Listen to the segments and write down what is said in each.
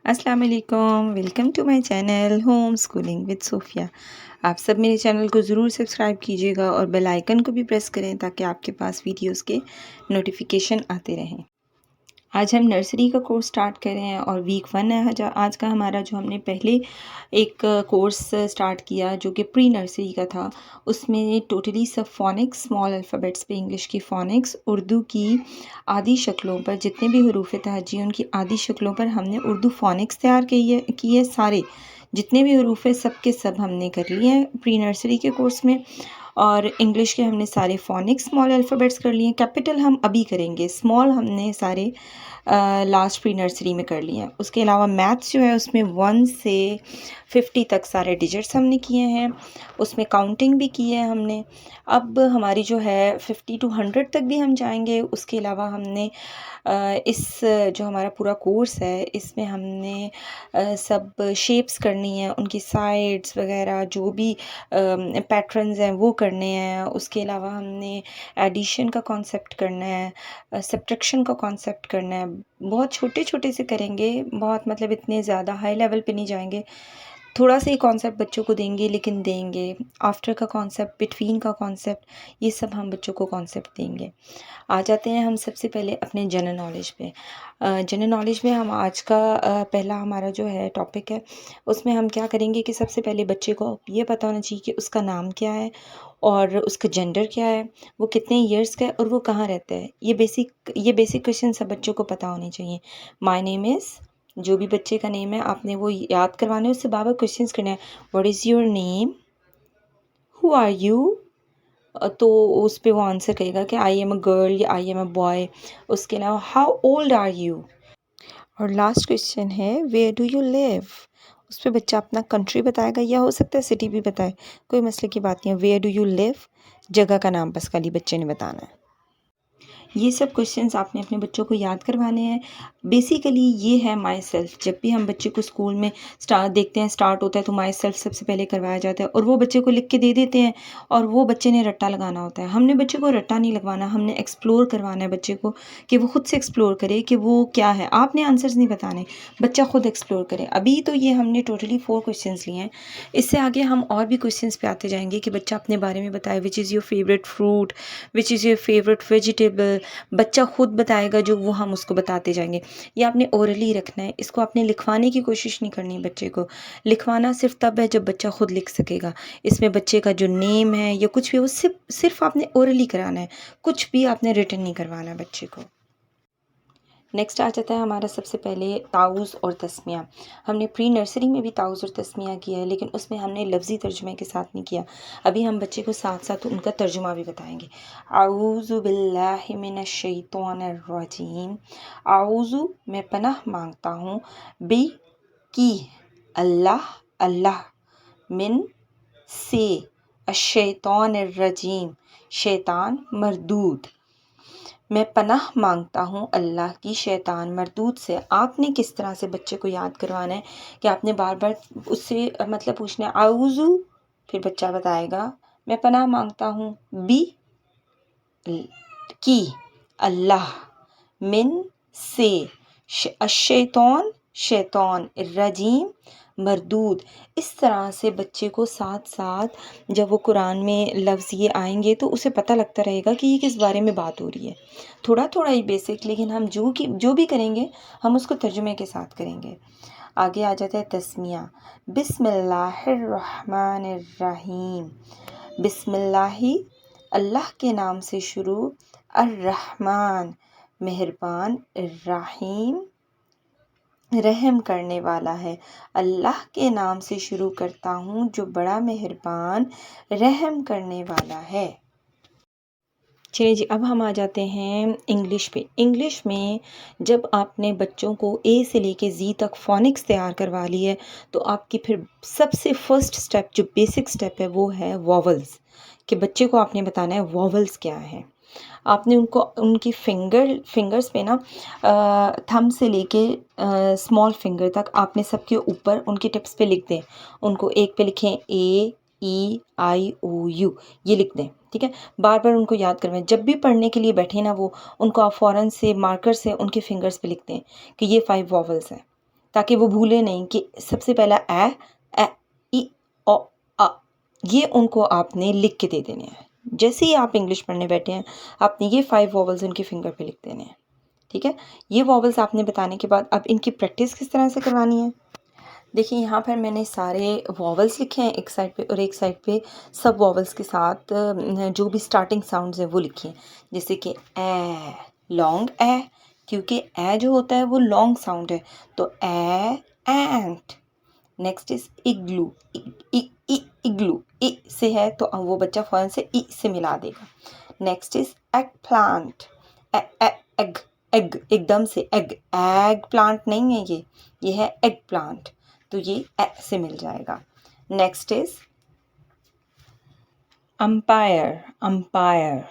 अस्सलाम वालेकुम, welcome to my channel home schooling with Sophia. आप सब मेरे चैनल को ज़रूर सब्सक्राइब कीजिएगा और बेल आइकन को भी प्रेस करें ताकि आपके पास वीडियोस के नोटिफिकेशन आते रहें। आज हम नर्सरी का कोर्स स्टार्ट कर रहे हैं और वीक 1 है आज का हमारा। जो हमने पहले एक कोर्स स्टार्ट किया जो कि प्री नर्सरी का था, उसमें टोटली सब फ़ोनिक्स, स्मॉल अल्फ़ाबेट्स पे इंग्लिश की फ़ोनिक्स, उर्दू की आदि शक्लों पर जितने भी हरूफ तहज्जी उनकी आदि शक्लों पर हमने उर्दू फ़ोनिक्स तैयार किए सारे जितने भी हरूफ है सब के सब हमने कर लिए हैं प्री नर्सरी के कोर्स में। और इंग्लिश के हमने सारे फ़ोनिक्स स्मॉल अल्फ़ाबेट्स कर लिए हैं। कैपिटल हम अभी करेंगे, स्मॉल हमने सारे लास्ट प्री नर्सरी में कर लिए हैं। उसके अलावा मैथ्स जो है उसमें 1 से 50 तक सारे डिजिट्स हमने किए हैं, उसमें काउंटिंग भी की है हमने। अब हमारी जो है 50 टू 100 तक भी हम जाएंगे। उसके अलावा हमने इस जो हमारा पूरा कोर्स है इसमें हमने सब शेप्स करनी है, उनकी साइड्स वगैरह जो भी पैटर्न्स हैं वो करने हैं। उसके अलावा हमने एडिशन का कॉन्सेप्ट करना है, सब्ट्रैक्शन का कॉन्सेप्ट करना है। बहुत छोटे छोटे से करेंगे, बहुत मतलब इतने ज़्यादा हाई लेवल पे नहीं जाएंगे। थोड़ा सा ही कॉन्सेप्ट बच्चों को देंगे, लेकिन देंगे। आफ्टर का कॉन्सेप्ट, बिटवीन का कॉन्सेप्ट, ये सब हम बच्चों को कॉन्सेप्ट देंगे। आ जाते हैं हम सबसे पहले अपने जनरल नॉलेज पे। जनरल नॉलेज में हम आज का पहला हमारा जो है टॉपिक है, उसमें हम क्या करेंगे कि सबसे पहले बच्चे को ये पता होना चाहिए कि उसका नाम क्या है और उसका जेंडर क्या है, वो कितने ईयर्स का है और वो कहाँ रहता है। ये बेसिक क्वेश्चन सब बच्चों को पता होने चाहिए। माय नेम इज़, जो भी बच्चे का नेम है आपने वो याद करवाना है, उससे बार-बार क्वेश्चंस करने हैं। What is your name, who are you, तो उस पे वो आंसर करेगा कि आई एम अ गर्ल या आई एम अ बॉय। उसके अलावा हाउ ओल्ड आर यू। और लास्ट क्वेश्चन है वेयर डू यू लिव। उस पे बच्चा अपना कंट्री बताएगा या हो सकता है सिटी भी बताए, कोई मसले की बात नहीं है। वेयर डू यू लिव, जगह का नाम बस खाली बच्चे ने बताना है। ये सब क्वेश्चंस आपने अपने बच्चों को याद करवाने हैं। बेसिकली ये है माई सेल्फ। जब भी हम बच्चे को स्कूल में देखते हैं स्टार्ट होता है तो माई सेल्फ सबसे पहले करवाया जाता है और वो बच्चे को लिख के दे देते हैं और वो बच्चे ने रट्टा लगाना होता है। हमने बच्चे को रट्टा नहीं लगवाना, हमने एक्सप्लोर करवाना है बच्चे को कि वो खुद से एक्सप्लोर करे कि वो क्या है। आपने आंसर्स नहीं बताने, बच्चा खुद एक्सप्लोर करे। अभी तो ये हमने टोटली 4 क्वेश्चंस लिए हैं, इससे आगे हम और भी क्वेश्चंस पे आते जाएंगे कि बच्चा अपने बारे में बताए। Which is your favourite fruit, which is your favourite vegetable. बच्चा खुद बताएगा जो वो हम उसको बताते जाएंगे। ये आपने ओरली रखना है, इसको आपने लिखवाने की कोशिश नहीं करनी। बच्चे को लिखवाना सिर्फ तब है जब बच्चा खुद लिख सकेगा। इसमें बच्चे का जो नेम है या कुछ भी वो सिर्फ आपने ओरली कराना है, कुछ भी आपने रिटन नहीं करवाना है बच्चे को। नेक्स्ट आ जाता है हमारा सबसे पहले ताउज़ और तस्मिया। हमने प्री नर्सरी में भी ताउज़ और तस्मिया किया है, लेकिन उसमें हमने लफ्ज़ी तर्जुमे के साथ नहीं किया। अभी हम बच्चे को साथ साथ उनका तर्जुमा भी बताएंगे। आऊज़ु बिल्लाहि मिनश शैतानिर रजीम। आऊज़ु, मैं पनाह मांगता हूँ, बी, की, अल्लाह, अल्लाह, मिन, से, अश-शैतानिर रजीम, शैतान मरदूद। मैं पनाह मांगता हूँ अल्लाह की शैतान मरदूद से। आपने किस तरह से बच्चे को याद करवाना है कि आपने बार बार उससे मतलब पूछना है आऊज़ू, फिर बच्चा बताएगा मैं पनाह मांगता हूँ बी, की, अल्लाह, मिन, से, अश-शैतान, शैतान, रजीम, मरदूद। इस तरह से बच्चे को साथ साथ जब वो कुरान में लफ्ज़ ये आएंगे तो उसे पता लगता रहेगा कि ये किस बारे में बात हो रही है। थोड़ा थोड़ा ही बेसिक, लेकिन हम जो भी करेंगे हम उसको तर्जुमे के साथ करेंगे। आगे आ जाता है तस्मिया। बिस्मिल्लाहिर्रहमानिर्रहीम। बिस्मिल्लाही, अल्लाह के नाम से शुरू, अर्रहमान, मेहरबान, रहीम, रहम करने वाला है। अल्लाह के नाम से शुरू करता हूँ जो बड़ा मेहरबान रहम करने वाला है। चलिए जी, अब हम आ जाते हैं इंग्लिश पे। इंग्लिश में जब आपने बच्चों को ए से लेके ज़ी तक फ़ोनिक्स तैयार करवा ली है तो आपकी फिर सबसे फर्स्ट स्टेप जो बेसिक स्टेप है वो है वॉवल्स, कि बच्चे को आपने बताना है वॉवल्स क्या है। आपने उनको उनकी फिंगर्स पे ना थंब से लेके स्मॉल फिंगर तक आपने सबके ऊपर उनके टिप्स पे लिख दें। उनको एक पे लिखें ए, ई, आई, ओ, यू, ये लिख दें। ठीक है, बार बार उनको याद करवाएं। जब भी पढ़ने के लिए बैठे ना वो, उनको आप फ़ौरन से मार्कर से उनके फिंगर्स पे लिख दें कि ये 5 वॉवल्स हैं। ताकि वो भूले नहीं कि सबसे पहला ए ई ओ आ, ये उनको आपने लिख के दे देने हैं। जैसे ही आप इंग्लिश पढ़ने बैठे हैं आपने ये 5 वॉवल्स उनके फिंगर पे लिख देने हैं। ठीक है, ये वॉवल्स आपने बताने के बाद अब इनकी प्रैक्टिस किस तरह से करवानी है। देखिए यहाँ पर मैंने सारे वॉवल्स लिखे हैं एक साइड पे, और एक साइड पे सब वॉवल्स के साथ जो भी स्टार्टिंग साउंड्स हैं वो लिखे हैं। जैसे कि ए, लॉन्ग ए, क्योंकि ए जो होता है वो लॉन्ग साउंड है, तो ए एंट। नेक्स्ट इज इग्लू, इग्लू इ से है तो वो बच्चा फौरन से ई से मिला देगा। Next is egg plant, egg, egg एकदम से एग, एग प्लांट नहीं है ये है एग प्लांट, तो ये ए से मिल जाएगा। Next is umpire, umpire,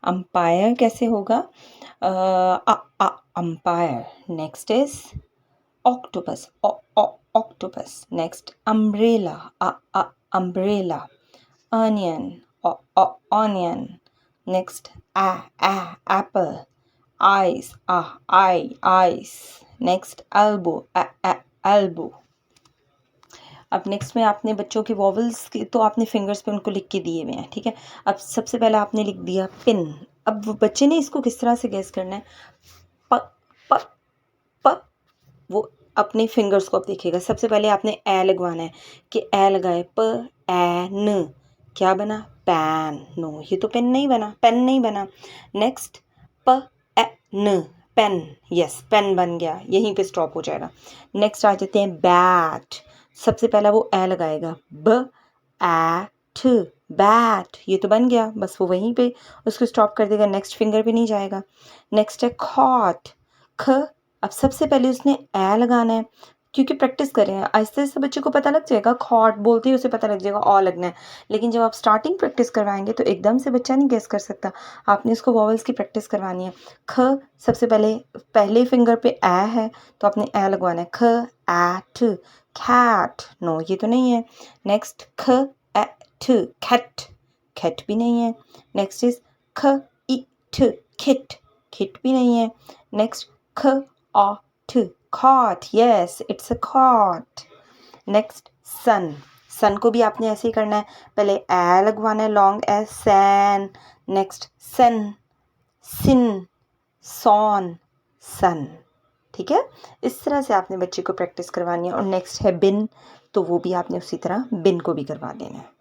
umpire कैसे होगा, umpire. Next is octopus, octopus. Next umbrella, umbrella. Onion, onion. Next Apple, ice, ice. Next elbow, elbow. अब नेक्स्ट में आपने बच्चों के वॉवल्स तो आपने फिंगर्स पे उनको लिख के दिए हुए हैं, ठीक है। अब सबसे पहले आपने लिख दिया पिन। अब वो बच्चे ने इसको किस तरह से गैस करना है, प प प, वो अपने फिंगर्स को अब देखेगा। सबसे पहले आपने ए लगवाना है कि ए लगाए, प ए न, क्या बना, पैन। नो, ये तो पेन नहीं बना, पेन नहीं बना। नेक्स्ट प ए न, पेन, यस पेन बन गया, यहीं पे स्टॉप हो जाएगा। नेक्स्ट आ जाते हैं बैट। सबसे पहला वो ए लगाएगा, ब ए ठ, बैट, ये तो बन गया, बस वो वहीं पे उसको स्टॉप कर देगा, नेक्स्ट फिंगर पे नहीं जाएगा। नेक्स्ट है कॉट, ख। अब सबसे पहले उसने ए लगाना है, क्योंकि प्रैक्टिस कर रहे हैं, आहिस्ते आहिस्ते बच्चे को पता लग जाएगा, खॉट बोलते ही उसे पता लग जाएगा ऑ लगना है। लेकिन जब आप स्टार्टिंग प्रैक्टिस करवाएंगे तो एकदम से बच्चा नहीं गेस कर सकता, आपने उसको वॉवल्स की प्रैक्टिस करवानी है। ख, सबसे पहले फिंगर पे ए है तो आपने ए लगवाना है, ख ए ठ, कैट। नो, ये तो नहीं है। नेक्स्ट ख ए ठ, खट, खट भी नहीं है। नेक्स्ट इज ख ई ठ, खिट, खिट भी नहीं है। नेक्स्ट ख आ ठ, cot, yes it's a cot. Next son, son को भी आपने ऐसे ही करना है, पहले ए लगवाना है लॉन्ग ए, सैन। नेक्स्ट सन, सिन, सॉन, सन। ठीक है, इस तरह से आपने बच्चे को प्रैक्टिस करवानी है। और नेक्स्ट है बिन, तो वो भी आपने उसी तरह बिन को भी करवा देना है।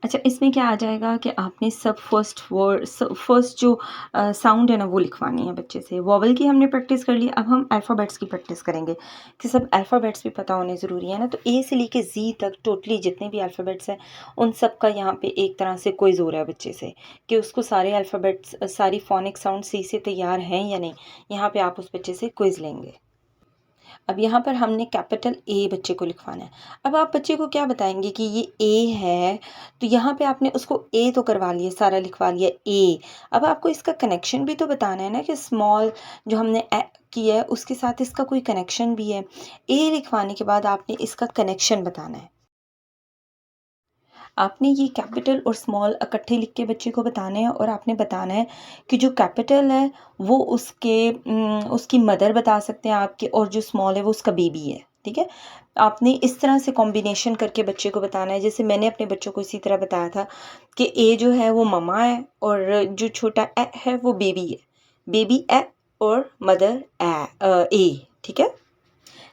अच्छा, इसमें क्या आ जाएगा कि आपने सब फर्स्ट जो साउंड है ना वो लिखवानी है बच्चे से। वॉवल की हमने प्रैक्टिस कर ली, अब हम अल्फ़ाबेट्स की प्रैक्टिस करेंगे कि सब अल्फ़ाबेट्स भी पता होने ज़रूरी है ना। तो ए से लेके जी तक टोटली जितने भी अल्फ़ाबेट्स हैं उन सब का यहाँ पे एक तरह से क्विज़ हो रहा है बच्चे से कि उसको सारे अल्फ़ाबेट्स, सारी फोनिक साउंड सी से तैयार हैं या नहीं। यहाँ पर आप उस बच्चे से क्विज़ लेंगे। अब यहाँ पर हमने कैपिटल ए बच्चे को लिखवाना है। अब आप बच्चे को क्या बताएंगे कि ये ए है, तो यहाँ पे आपने उसको ए तो करवा लिया, सारा लिखवा लिया ए। अब आपको इसका कनेक्शन भी तो बताना है ना कि स्मॉल जो हमने किया है उसके साथ इसका कोई कनेक्शन भी है। ए लिखवाने के बाद आपने इसका कनेक्शन बताना है। आपने ये कैपिटल और स्मॉल इकट्ठे लिख के बच्चे को बताने हैं, और आपने बताना है कि जो कैपिटल है वो उसकी मदर बता सकते हैं आपके, और जो स्मॉल है वो उसका बेबी है। ठीक है, आपने इस तरह से कॉम्बिनेशन करके बच्चे को बताना है। जैसे मैंने अपने बच्चों को इसी तरह बताया था कि ए जो है वो ममा है, और जो छोटा ए है वो बेबी है, बेबी ए और मदर ए। ठीक है,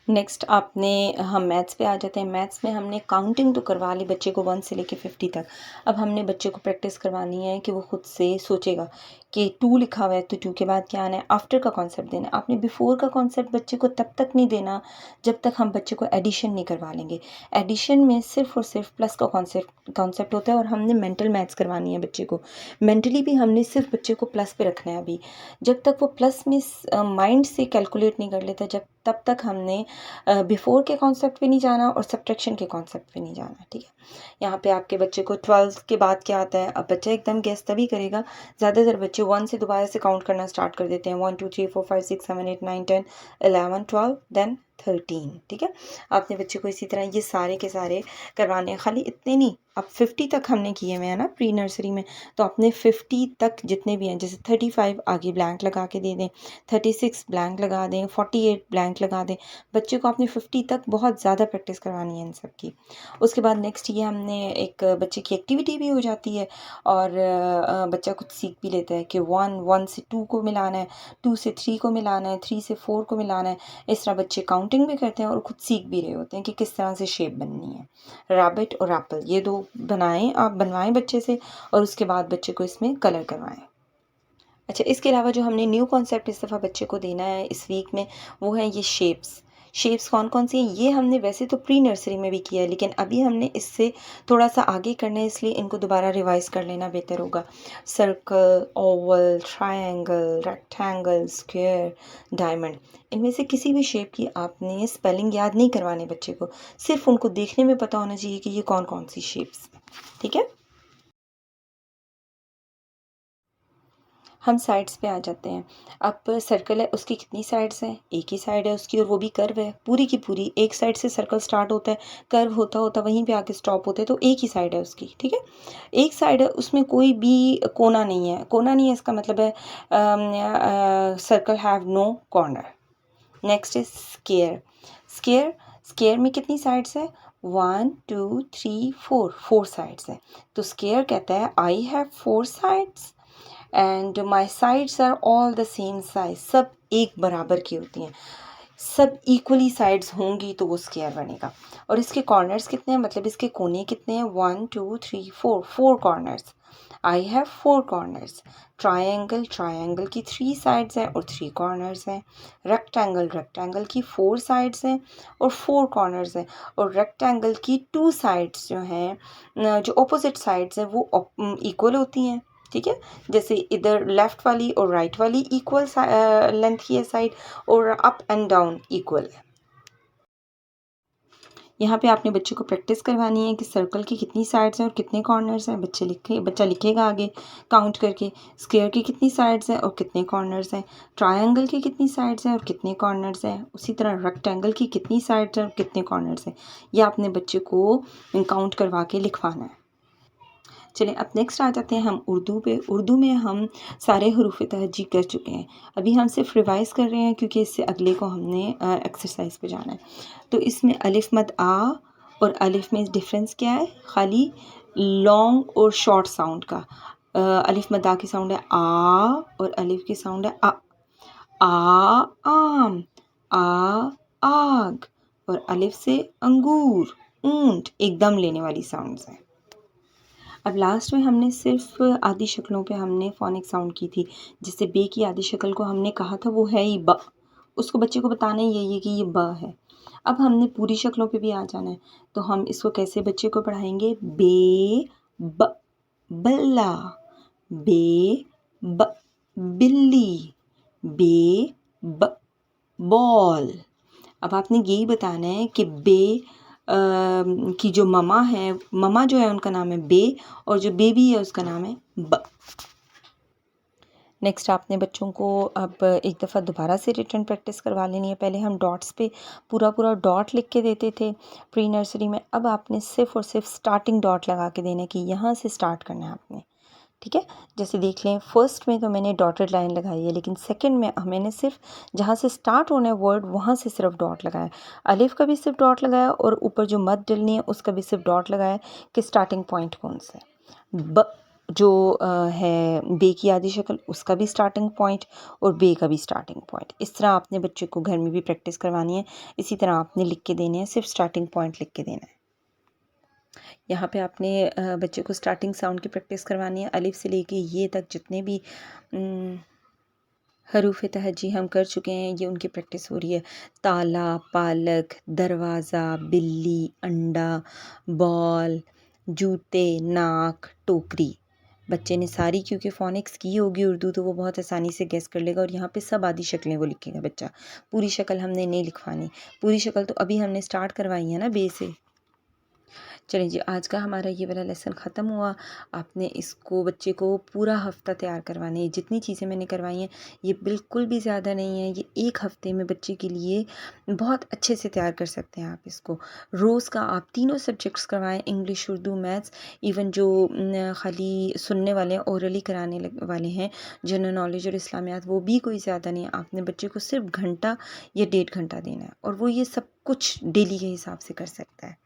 नेक्स्ट आपने हम मैथ्स पे आ जाते हैं। मैथ्स में हमने काउंटिंग तो करवा ली बच्चे को 1 से लेके 50 तक। अब हमने बच्चे को प्रैक्टिस करवानी है कि वो खुद से सोचेगा कि 2 लिखा हुआ है तो 2 के बाद क्या आना है, आफ्टर का कॉन्सेप्ट देना है। आपने बिफोर का कॉन्सेप्ट बच्चे को तब तक नहीं देना जब तक हम बच्चे को एडिशन नहीं करवा लेंगे। एडिशन में सिर्फ और सिर्फ प्लस का कॉन्सेप्ट होता है, और हमने मेंटल मैथ्स करवानी है बच्चे को। मेंटली भी हमने सिर्फ बच्चे को प्लस पे रखना है अभी, जब तक वो प्लस में माइंड से कैलकुलेट नहीं कर लेता तब तक हमने बिफोर के कॉन्सेप्ट पे नहीं जाना और सब्ट्रैक्शन के कॉन्सेप्ट पे नहीं जाना। ठीक है, यहाँ पे आपके बच्चे को 12 के बाद क्या आता है, अब बच्चा एकदम गेस तभी करेगा। ज़्यादातर बच्चे 1 से दोबारा से काउंट करना स्टार्ट कर देते हैं, 1 2 3 4 5 6 7 8 9 10 11 12 देन 13। ठीक है, आपने बच्चे को इसी तरह ये सारे के सारे करवाने हैं। खाली इतने नहीं, अब 50 तक हमने किए हुए हैं ना प्री नर्सरी में, तो आपने 50 तक जितने भी हैं, जैसे 35 आगे ब्लैंक लगा के दे दें, 36 ब्लैंक लगा दें, 48 ब्लैंक लगा दें। बच्चे को आपने 50 तक बहुत ज़्यादा प्रैक्टिस करवानी है इन सब की। उसके बाद नेक्स्ट ये हमने एक बच्चे की एक्टिविटी भी हो जाती है और बच्चा कुछ सीख भी लेता है कि 1 से 2 को मिलाना है, 2 से 3 को मिलाना है, 3 से 4 को मिलाना है। इस तरह बच्चे काउंटिंग भी करते हैं और खुद सीख भी रहे होते हैं कि किस तरह से शेप बननी है। रैबिट और एप्पल ये दो बनवाएं बच्चे से और उसके बाद बच्चे को इसमें कलर करवाएं। अच्छा, इसके अलावा जो हमने न्यू कॉन्सेप्ट इस दफ़ा बच्चे को देना है इस वीक में, वो है ये शेप्स कौन कौन सी हैं। ये हमने वैसे तो प्री नर्सरी में भी किया है, लेकिन अभी हमने इससे थोड़ा सा आगे करना है, इसलिए इनको दोबारा रिवाइज कर लेना बेहतर होगा। Circle, Oval, triangle, rectangle, square, diamond, इनमें से किसी भी शेप की आपने स्पेलिंग याद नहीं करवाने बच्चे को, सिर्फ उनको देखने में पता होना चाहिए कि ये कौन कौन सी शेप्स। ठीक है, हम साइड्स पे आ जाते हैं। अब सर्कल है, उसकी कितनी साइड्स हैं? एक ही साइड है उसकी और वो भी कर्व है, पूरी की पूरी एक साइड से सर्कल स्टार्ट होता है, कर्व होता होता वहीं पे आके स्टॉप होते हैं, तो एक ही साइड है उसकी। ठीक है, एक साइड है, उसमें कोई भी कोना नहीं है। कोना नहीं है इसका मतलब है circle have no corner. Next is square. Square square में कितनी साइड्स है? 1 2 3 4, 4 साइड्स है। तो स्क्वायर कहता है I have 4 sides and my sides are all the same size. सब एक बराबर की होती हैं, सब इक्वली साइड्स होंगी तो वो स्क्वायर बनेगा। और इसके कॉर्नर्स कितने हैं, मतलब इसके कोने कितने हैं? 1 2 3 4, 4 corners. I have 4 corners. Triangle की 3 साइड्स हैं और 3 कॉर्नर्स हैं। रेक्टेंगल की 4 साइड्स हैं और 4 कॉर्नर्स हैं। और रेक्टेंगल की 2 साइड्स जो हैं, जो ऑपोजिट साइड्स हैं, वो इक्वल होती हैं। ठीक है, जैसे इधर लेफ़्ट वाली और राइट वाली इक्वल लेंथ की है साइड, और अप एंड डाउन इक्वल है। यहाँ पे आपने बच्चे को प्रैक्टिस करवानी है कि सर्कल की कितनी साइड्स हैं और कितने कॉर्नर्स हैं। बच्चा लिखेगा आगे काउंट करके। स्क्वायर की कितनी साइड्स हैं और कितने कॉर्नर्स हैं। ट्रायंगल की कितनी साइड्स हैं और कितने कॉर्नर्स हैं। उसी तरह रेक्टेंगल की कितनी साइड्स हैं और कितने कॉर्नर्स हैं। यह आपने बच्चे को काउंट करवा के लिखवाना है। चलें, अब नेक्स्ट आ जाते हैं हम उर्दू पे। उर्दू में हम सारे हरूफ तहज्जी कर चुके हैं, अभी हम सिर्फ रिवाइज़ कर रहे हैं क्योंकि इससे अगले को हमने एक्सरसाइज पे जाना है। तो इसमें अलिफ मद आ और अलिफ में डिफरेंस क्या है? खाली लॉन्ग और शॉर्ट साउंड का। अलिफ मद आ की साउंड है आ और अलिफ की साउंड है आ आम, आ आग, और अलिफ से अंगूर, ऊंट, एकदम लेने वाली साउंड्स हैं। अब लास्ट में हमने सिर्फ आधी शक्लों पे हमने फोनिक साउंड की थी। जैसे बे की आधी शक्ल को हमने कहा था वो है ही ब, उसको बच्चे को बताना ही यही है कि ये ब है। अब हमने पूरी शक्लों पे भी आ जाना है, तो हम इसको कैसे बच्चे को पढ़ाएंगे? बे ब बल्ला, बे ब बिल्ली, बे ब बॉल। अब आपने यही बताना है कि बे की जो ममा है, ममा जो है उनका नाम है बे, और जो बेबी है उसका नाम है ब। नेक्स्ट आपने बच्चों को अब एक दफ़ा दोबारा से रिटर्न प्रैक्टिस करवा लेनी है। पहले हम डॉट्स पे पूरा पूरा डॉट लिख के देते थे प्री नर्सरी में, अब आपने सिर्फ और सिर्फ स्टार्टिंग डॉट लगा के देना है कि यहाँ से स्टार्ट करना है आपने। ठीक है, जैसे देख लें फर्स्ट में तो मैंने डॉटेड लाइन लगाई है, लेकिन सेकंड में मैंने सिर्फ जहाँ से स्टार्ट होना है वर्ड वहाँ से सिर्फ डॉट लगाया। अलिफ का भी सिर्फ डॉट लगाया और ऊपर जो मद डलनी है उसका भी सिर्फ डॉट लगाया कि स्टार्टिंग पॉइंट कौन सा है। ब जो है बे की आधी शक्ल, उसका भी स्टार्टिंग पॉइंट और बे का भी स्टार्टिंग पॉइंट। इस तरह आपने बच्चे को घर में भी प्रैक्टिस करवानी है। इसी तरह आपने लिख के देने हैं, सिर्फ स्टार्टिंग पॉइंट लिख के देना है। यहाँ पे आपने बच्चे को स्टार्टिंग साउंड की प्रैक्टिस करवानी है। अलिफ से लेके ये तक जितने भी हरूफ तहज्जी हम कर चुके हैं, ये उनकी प्रैक्टिस हो रही है। ताला, पालक, दरवाज़ा, बिल्ली, अंडा, बॉल, जूते, नाक, टोकरी। बच्चे ने सारी क्योंकि फोनिक्स की होगी उर्दू, तो वो बहुत आसानी से गेस कर लेगा और यहाँ पे सब आधी शक्लें वो लिखेगा बच्चा। पूरी शक्ल हमने नहीं लिखवानी। पूरी शक्ल तो अभी हमने स्टार्ट करवाई है ना बे से। चलिए जी, आज का हमारा ये वाला लेसन ख़त्म हुआ। आपने इसको बच्चे को पूरा हफ़्ता तैयार करवाना है। जितनी चीज़ें मैंने करवाई हैं ये बिल्कुल भी ज़्यादा नहीं है। ये 1 हफ़्ते में बच्चे के लिए बहुत अच्छे से तैयार कर सकते हैं आप इसको। रोज़ का आप तीनों सब्जेक्ट्स करवाएँ, इंग्लिश, उर्दू, मैथ्स। इवन जो खाली सुनने वाले हैं, ओरली कराने वाले हैं, जनरल नॉलेज और इस्लामियात, वो भी कोई ज़्यादा नहीं है। आपने बच्चे को सिर्फ घंटा या 1.5 घंटा देना है और वो ये सब कुछ डेली के हिसाब से कर सकता है।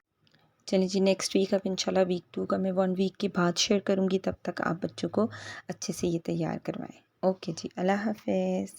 चलिए जी, नेक्स्ट वीक अब इंशाल्लाह वीक 2 का मैं 1 वीक के बाद शेयर करूँगी। तब तक आप बच्चों को अच्छे से ये तैयार करवाएँ। ओके जी, अल्लाह हाफ़िज़।